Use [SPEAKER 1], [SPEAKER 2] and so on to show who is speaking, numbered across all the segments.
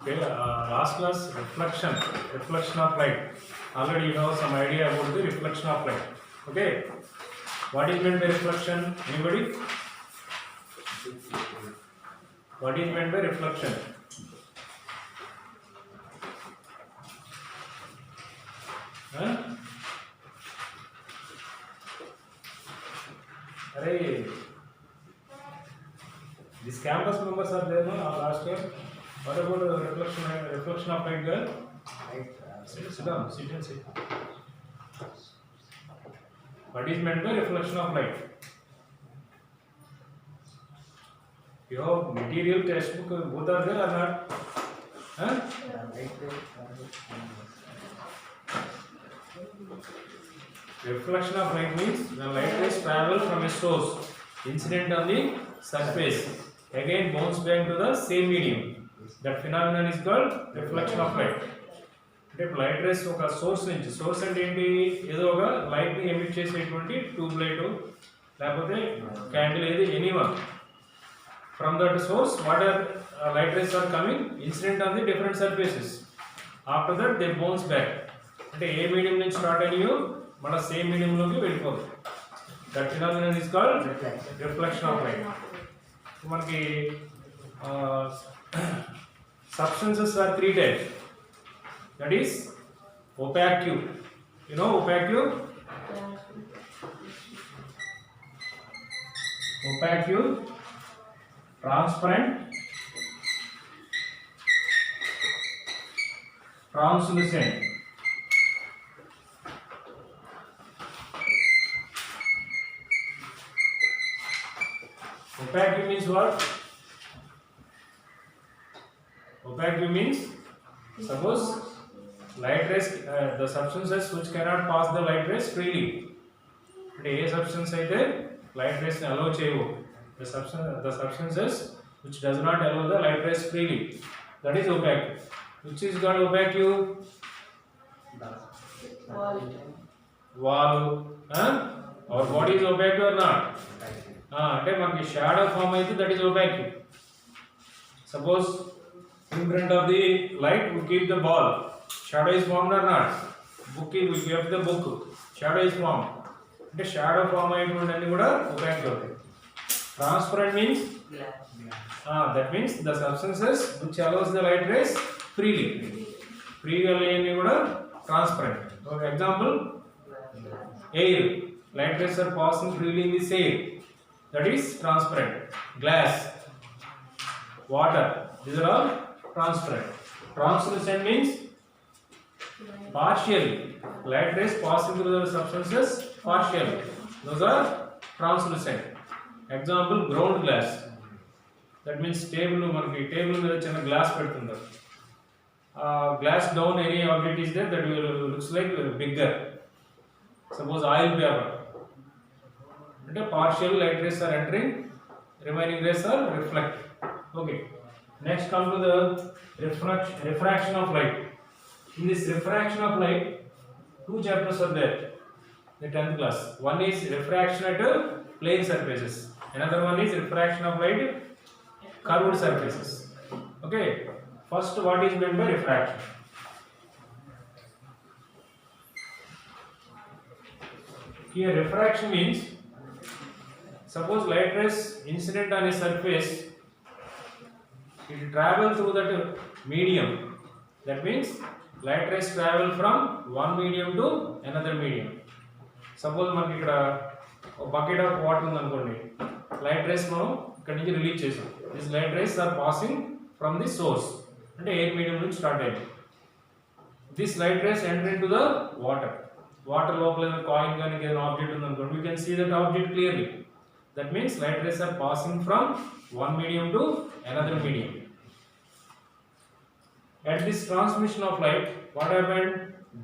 [SPEAKER 1] Okay, last class reflection of light. Already you have some idea about the reflection of light. Okay, what is meant by reflection? Anybody? What is meant by reflection? Huh? Arey, these campus members are there, no? Last year. What about reflection of light, girl? Sit down, sit and sit. What is meant by reflection of light? Your material textbook, both are there or not? Huh? Reflection of light means when light rays travel from a source incident on the surface again bounce back to the same medium. That phenomenon is called reflection of light. అంటే light rays ఒక source నుంచి source అంటే ఏంటి ఏదో ఒక light ని emit చేసేటువంటి tube light లేకపోతే క్యాండిల్ ఏది anyone from that source what are light rays are coming incident on the different surfaces after that they bounce back అంటే ఏ మీడియం నుంచి స్టార్ట్ అయ్యో మన సేమ్ మీడియం లోకి వెళ్ళిపోతుంది. That phenomenon is called reflection of light. మనకి substances are three types. That is opaque. You know opaque? Opaque, transparent, translucent. Opaque means what? Opaque means suppose light rays, the substances which cannot pass the light rays freely. అంటే ఏ substance అయితే light race ని allow చేయవు, the substances which does not allow the light rays freely, that is opaque. Which is called opaque? Wall. Our body is opaque or not? అంటే మనకి shadow form అయితే that is opaque. Suppose in front of the light we keep the ball, shadow is formed or not? Book we keep the book, shadow is formed. అంటే shadow form అయినటువంటి కూడా opaque అవుతాయి. Transparent means that means the substances which allows the light rays freely గా లేని కూడా transparent. For example, air, light rays are passing freely in this air, that is transparent. Glass, water, these are all transparent. Translucent means partially light rays passing through the substances partially, those are translucent. Example, ground glass, that means table మనకి table మీద చిన్న glass పెడుతుంటారు, glass down any object is there that will looks like bigger. Suppose oil paper, అంటే partial light rays are entering, remaining rays are reflected. Okay, next come to the refraction of light. In this refraction of light, two chapters are there in the 10th class. One is refraction at plane surfaces, another one is refraction of light curved surfaces. Okay, first what is meant by refraction? Here refraction means suppose light rays incident on a surface, it travel through that medium. That means light rays travel from one medium to another medium. Suppose మనకి ఇక్కడ ఒక bucket of water ఉంది అనుకోండి, light race మనం ఇక్కడ నుంచి release చేసాం. This light rays are passing from the source, అంటే ఎయిర్ మీడియం నుంచి స్టార్ట్ అయింది. This light rays enter into the water. Water లోపల ఏదైనా కాయిన్ కానీ ఏదైనా ఆబ్జెక్ట్ ఉంది అనుకోండి, we can see that object clearly. That means light rays are passing from one medium to another medium. At this transmission of light, what happened?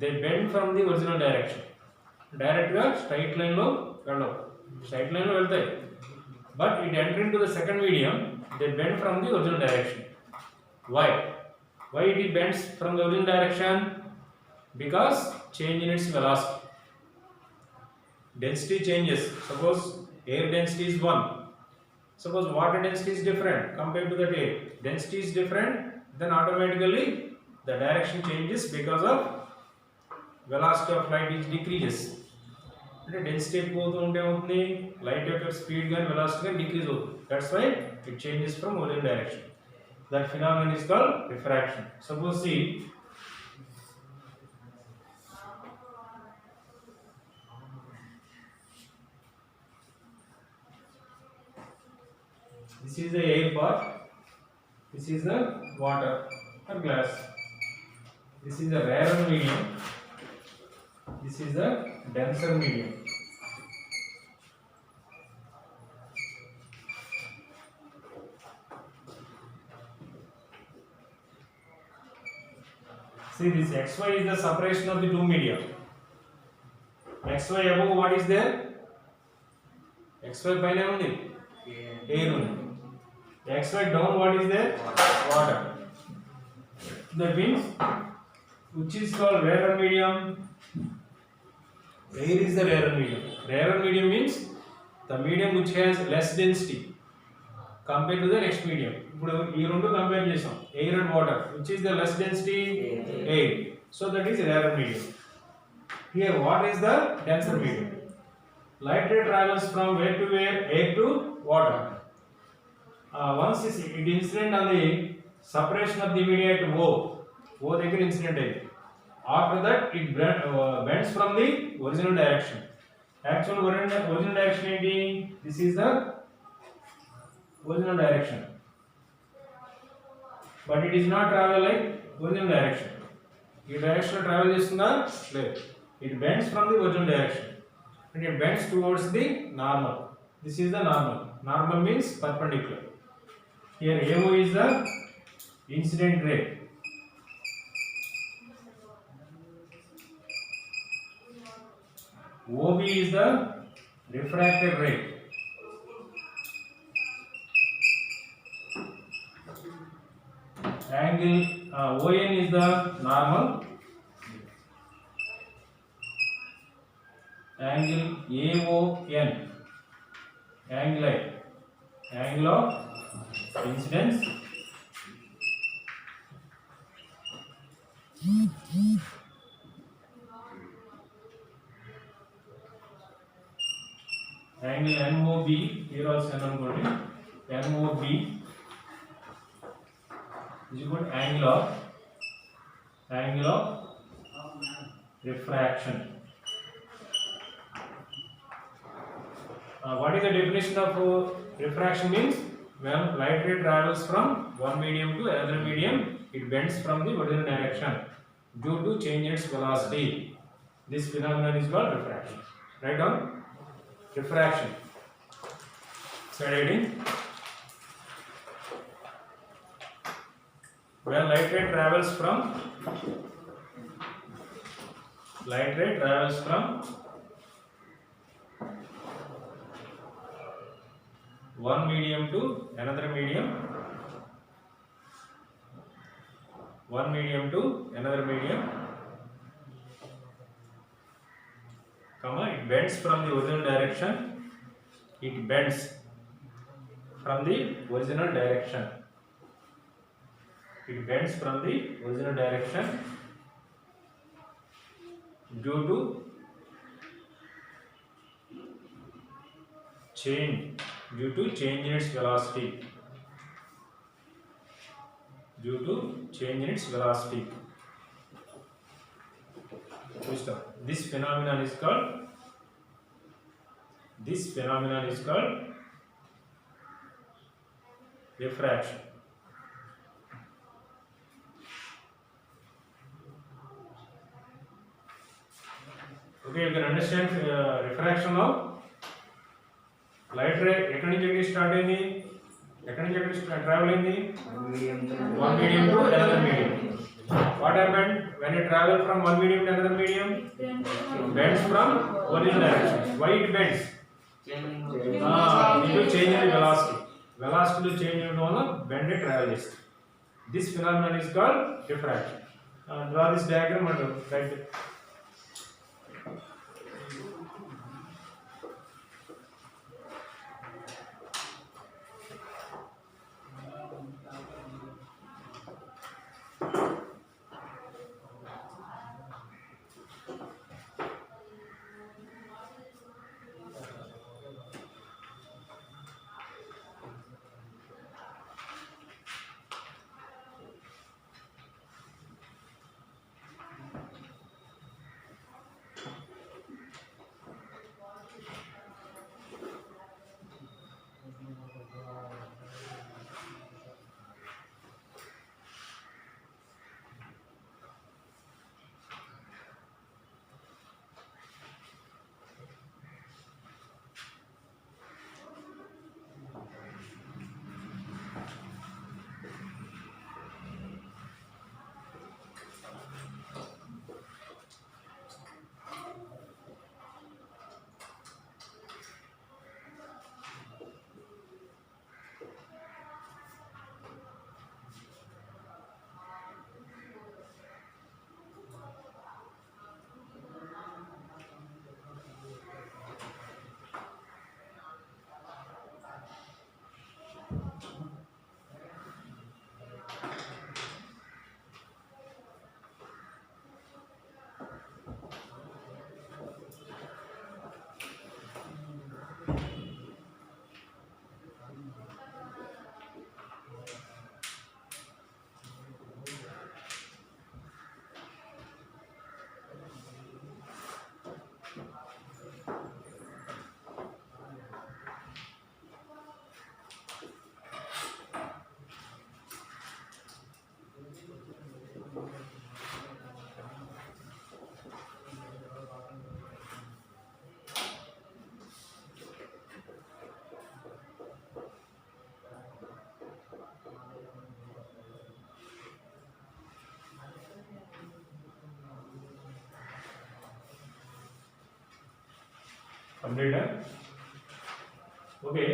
[SPEAKER 1] They bend from the original direction. Direct గా straight line లో వెళ్ళవు, straight line లో వెళ్తాయి. But it enter into the second medium, they bend from the original direction. Why? Why it bends from the original direction? Because change in its velocity. Density changes. Suppose air density is 1. Suppose water density is different compared to that air. Density is different, then automatically the direction changes because of velocity of light is decreases. అంటే density ఎక్కువ అవుతూ ఉంటే ఏమవుతుంది, light యొక్క speed కానీ velocity కానీ decrease అవుతుంది. That's why it changes from original direction. That phenomenon is called refraction. Suppose C this is the air part, this is the water or glass, this is the rarer medium, this is the denser medium. See, this xy is the separation of the two media. xy above what is there? xy paina undi air undi. xy down what is there? Water. That means which is called rarer medium? Air is the rarer medium. Rarer medium means the medium which has less density compared to the next medium. ఇప్పుడు ఈ రెండు compare చేసాం, air and water. which is the less density? Air. So that is rarer medium. Here what is the denser medium? Light ray travels from where to where? Air to water. Once it incident on the separation of the media at O దగ్గర incident అయింది. After that it bends from the original direction. Actual original direction ఏంటి? This is the original direction, but it is not travel like original direction. ఈ direction travel చేస్తుందా? లేదు. It bends from the original direction and it bends towards the normal. This is the normal. Normal means perpendicular. Here AO is the incident ray. OB is the refracted ray. Angle ON is the normal. Angle AON, angle of incidence. Angle MOB, here also అనుకోండి, MOB is equal to angle of refraction. What is the definition of refraction? Means when light ray travels from one medium to another medium, it bends from the original direction due to change in its velocity. This phenomenon is called refraction. Write down refraction. Slide heading. When light ray travels from one medium to another medium, comma, it bends from the original direction. Due to change in its velocity. This phenomenon is called refraction. Okay, you can understand refraction now. Light ray ఎక్కడి నుంచి ఎక్కడికి start అయింది, ఎక్కడి నుంచి ఎక్కడికి travel అయింది? one medium to another medium. What happened when it travel from one medium to another medium? Bends from original direction. Why it bends? Due to change in the velocity. Velocity change in the bend it travel చేస్తుంది. This phenomenon is called refraction. Draw this diagram and write it. Complete. Okay.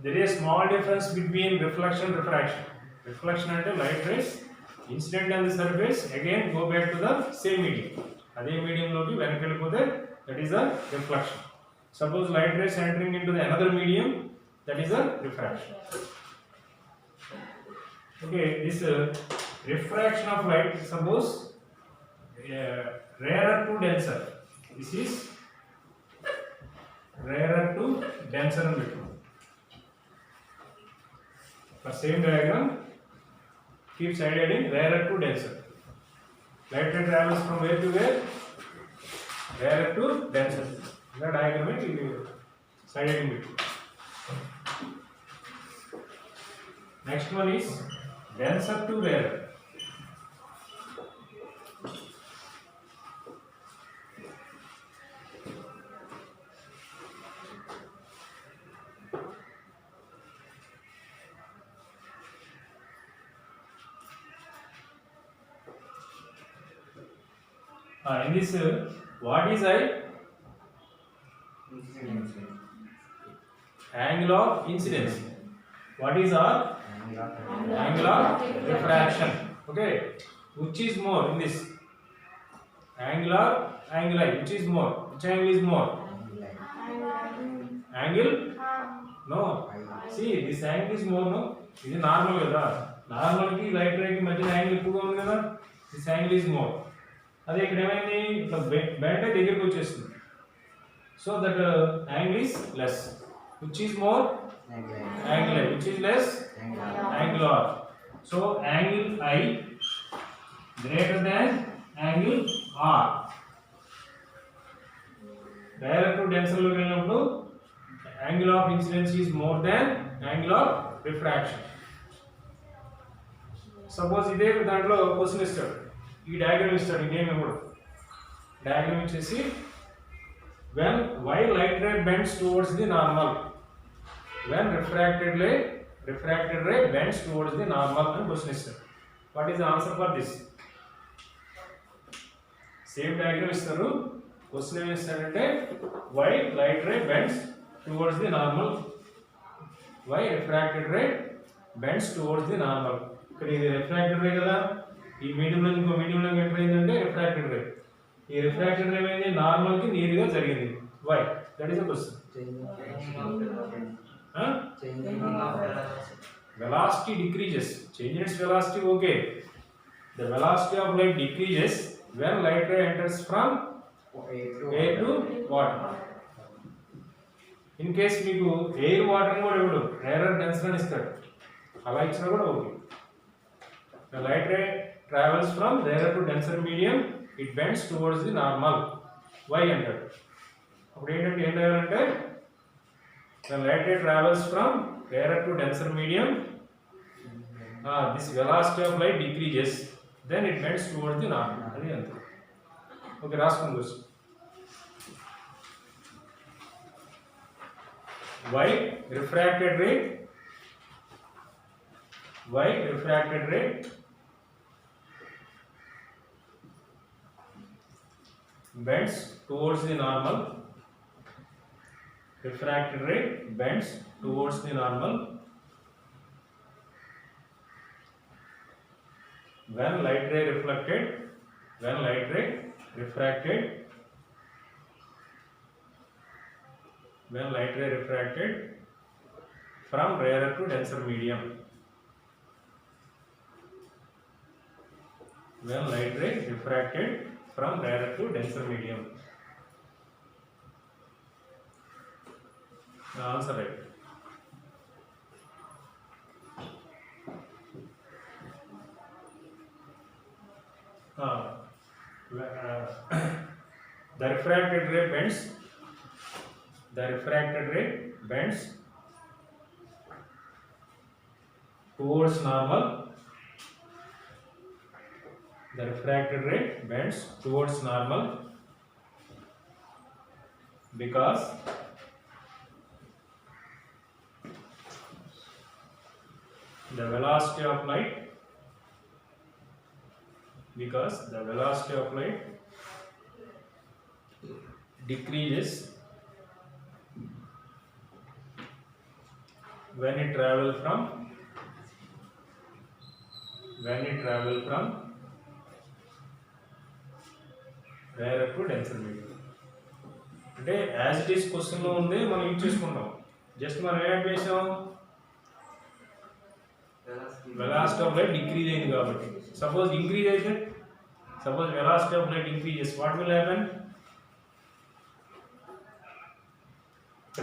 [SPEAKER 1] There is a small difference between reflection and refraction. Reflection and light rays incident on the surface again go back to the same medium. Adhe medium loki venaki velipothe, that is a reflection. Suppose light rays entering into the another medium, that is a refraction. Okay, this refraction of light, suppose rarer to denser. This is rarer to denser in between. For same diagram, keep side heading rarer to denser. Light ray travels from where to where? Rarer to denser. The diagram is side heading between. Next one is denser to rarer. In this, what is I? Angle of incidence. What is R? Angle of refraction. Okay. Which is more in this? Angular, anguli. Which is more? Which angle is more? Angle? No. See, this angle is more, no? This is normal, kada? Normal ki light ray ki madhya angle ఎక్కువగా ఉంది కదా? This angle is more. అదే ఇక్కడ ఏమైంది ఇట్లా bend దగ్గరికి వచ్చేస్తుంది. So that angle is less. Which is more? Angular. Which is less? Angular. So angle I greater than angle R. Rarer to denser లో వెళ్ళినప్పుడు angle of incidence is more than angle of refraction. Suppose ఇదే దాంట్లో question ఇస్తాడు, ఈ diagram ఇస్తాడు, ఇదేం ఇవ్వడు. Diagram వచ్చేసి when while light ray bends towards the normal, when refracted ray bends towards the normal and question istaru. What is the answer for this? Same diagram istaru, question em istarante while light ray bends towards the normal, why refracted ray bends towards the normal. ikkada idi refracted ray kada, ee medium lo inko medium lo enter ayindante refracted ray. ఈ refraction ray అనేది normal కి నియర్గా జరిగింది. Why? That is the question. velocity decreases. Change its velocity, okay. The velocity of light decreases when light ray enters from air to water. In case మీకు air water కూడా ఇవ్వడు, rarer denser అని ఇస్తాడు, అలా ఇచ్చినా కూడా okay. The light ray travels from rarer to denser medium, it bends towards the normal. Why అంటాడు. అప్పుడు ఏంటంటే ఏం రాయాలంటే the light ray travels from rarer to denser medium, this velocity of light decreases, then it bends towards the normal. అది అంతే. Okay, రాసుకోండి question. why refracted ray bends towards the normal. Refracted ray bends towards the normal when light ray refracted from rarer to denser medium. When light ray refracted from rarer to denser medium. The answer right. The refracted ray bends towards normal. The refracted ray bends towards normal because the velocity of light decreases when it travel from rarer to denser medium. అంటే as it is క్వశ్చన్లో ఉంది మనం use చేసుకుంటాం. Just మనం ఏం చేసాం, velocity of light decrease అయింది కాబట్టి. సపోజ్ ఇంక్రీజ్ అయితే, suppose velocity of light increases, what will happen?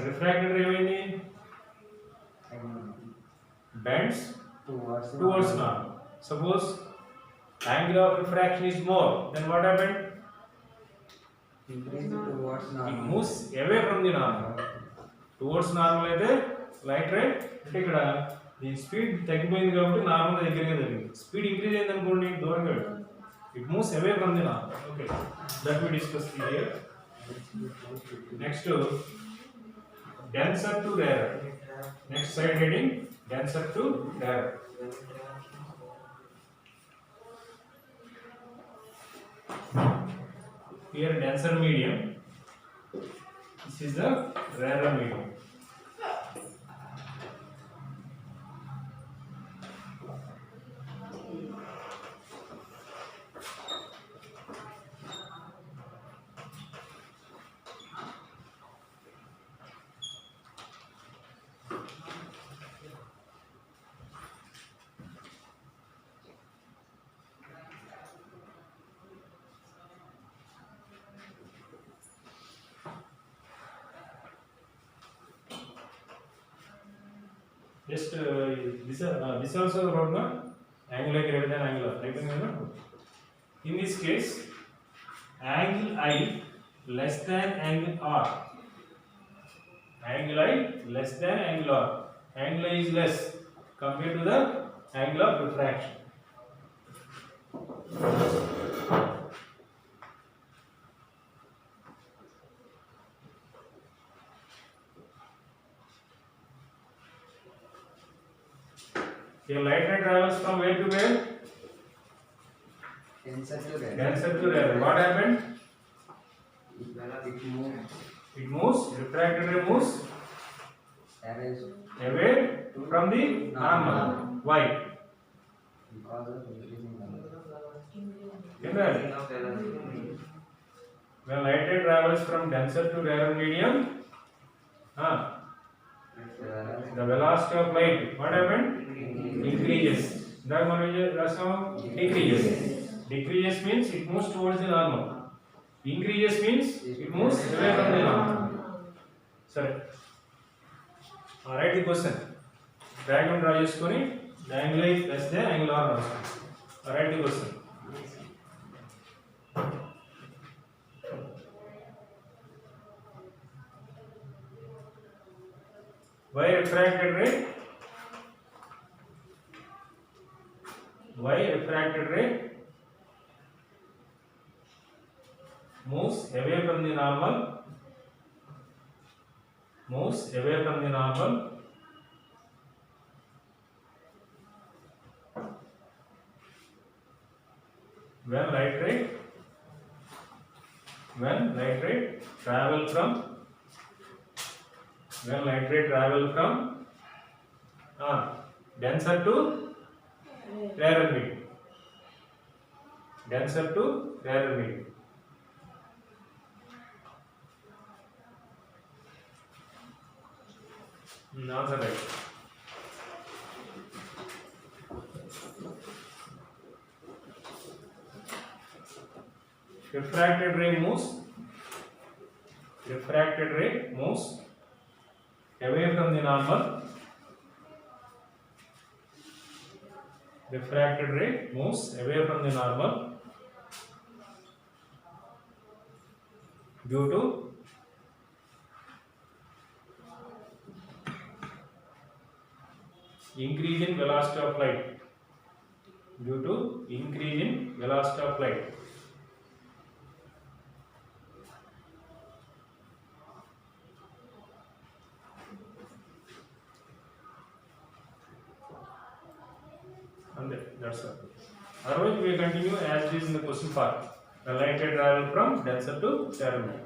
[SPEAKER 1] Refracted ఏమైంది? bends towards normal. Suppose angle of refraction is more, then what happened?
[SPEAKER 2] Increase towards normal.
[SPEAKER 1] It moves away from the normal. Towards normal అయితే light ray అంటే ఇక్కడ ఈ speed తగ్గిపోయింది కాబట్టి normal దగ్గరగా జరిగింది. Speed increase అయింది అనుకోండి దూరంగా వెళ్తుంది. It moves away from the normal. Okay, that we discuss here. Next denser to rarer. Next slide heading denser to rarer. Here denser medium, this is the rarer medium. Just this also wrote na angle I greater than angle of, right? In this case, angle I less than angle R. Angle I less than angle R. Angle I is less compared to the angle of refraction. Your light ray travels from where to where?
[SPEAKER 2] Denser to rarer.
[SPEAKER 1] Denser to rarer. What happened?
[SPEAKER 2] It moves.
[SPEAKER 1] It moves. Refracted ray moves away from the normal. Why?
[SPEAKER 2] Because of increasing number.
[SPEAKER 1] When light ray travels from denser to rarer medium, the velocity of light, what happened? Increases. That one decreases. Decreases means it moves towards the normal. Increases means it moves away from the normal. Sorry. Write the question. Diagram draw cheskoni angle is less than angle R. Write the question. Why refracted ray? Why refracted ray moves away from the normal? Moves away from the normal. When light ray travel from denser to rarer medium. Denser to rarer medium. Answer right. Refracted ray moves away from the normal. Refracted ray moves away from the normal due to increase in velocity of light. Due to increase in velocity of light. And that's all. Otherwise, we continue as it is in the question part. The light ray travel from denser to rarer medium.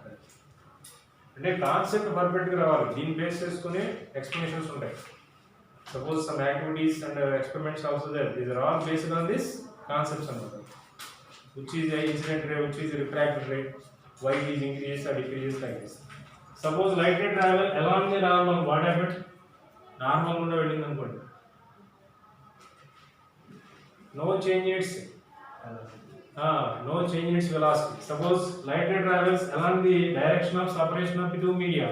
[SPEAKER 1] అంటే concept పర్ఫెక్ట్గా రావాలి. దీన్ని base చేసుకునే explanations ఉంటాయి. suppose some activities and experiments also there. These are all based on this concepts another. Which is a incident ray, which is a refracted ray, why it is increases or decreases like this. Suppose light ray travel along the normal, what happened? Normal gunda vellinది అనుకోండి. No change in its no change in its velocity. Suppose light ray travels along the direction of separation of the two media.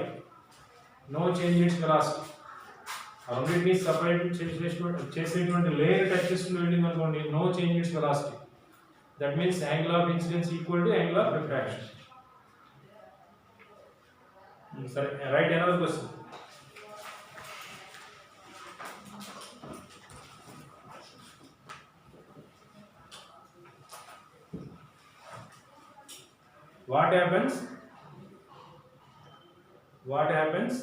[SPEAKER 1] No change in its velocity. రెండింటిని separate చేసేటువంటి layer touch చేస్తున్న వెళ్ళింది అనుకోండి, no change its velocity. That means angle of incidence equal to angle of refraction. సరే, right another question. What happens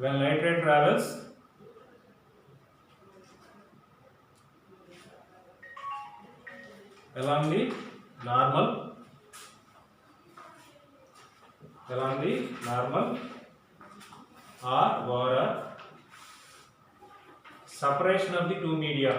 [SPEAKER 1] when light ray travels along the normal or over separation of the two media.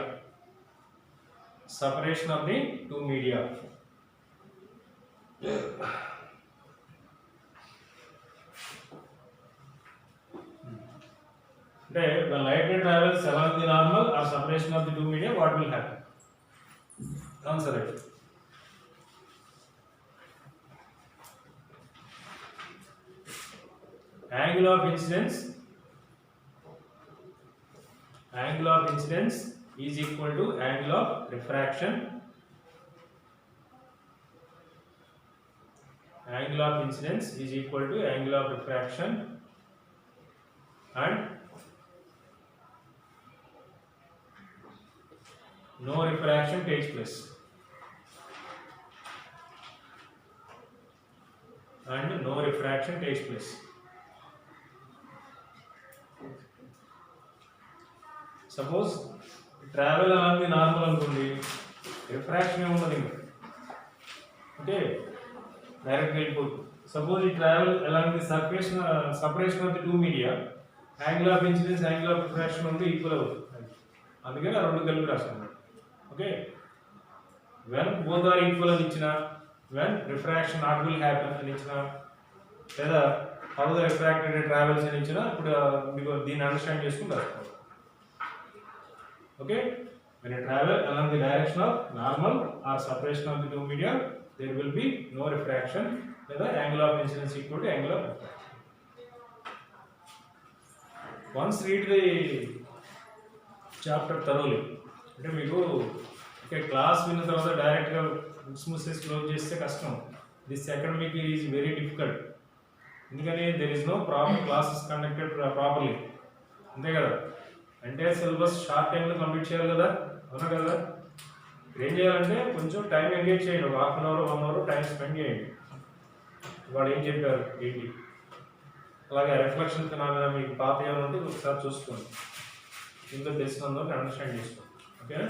[SPEAKER 1] When light ray travels along the normal or separation of the two media, what will happen? Answer it. Angle of incidence is equal to angle of refraction. Angle of incidence is equal to angle of refraction, and no refraction takes place. Suppose travel along the normal అనుకోండి, refraction ఏ ఉండదు ఇంకా. Okay, direct వెళ్ళిపోతుంది. Suppose ఈ travel along the separation of the two media, angle of incidence angle of refraction ఉంటే equal అవుతుంది. అందుకని ఆ రెండు కలిపి రాస్తాం. Okay, when both are equal అని ఇచ్చిన, when refraction not will happen అని ఇచ్చిన, లేదా how the refracted ray travels అని ఇచ్చిన, ఇప్పుడు మీకు దీన్ని అండర్స్టాండ్ చేసుకుని రాస్తాం. Okay, when you travel along the direction of normal or separation of the two media, there will be no refraction, లేదా angle of incidence equal to angle of refraction. Once read the chapter thoroughly. అంటే మీకు okay class విన్న తర్వాత డైరెక్ట్గా books మూసేసి close చేస్తే కష్టం. This academic is very difficult. ఎందుకని there is no proper classes conducted properly. అంతే కదా, అంటే సిలబస్ షార్ట్ టైంలో కంప్లీట్ చేయాలి కదా, అవునా కదా. ఏం చేయాలంటే కొంచెం టైం ఎంగేజ్ చేయండి, ఒక half an hour 1 hour time spend చేయండి. వాడు ఏం చెప్పారు ఏంటి, అలాగే రిఫ్లెక్షన్ ఫినామినా మీకు పాత ఏమైనా ఉంటే ఒకసారి చూసుకోండి, ఇందులో తెలిసినందుకు అండర్స్టాండ్ చేసుకోండి. ఓకేనా?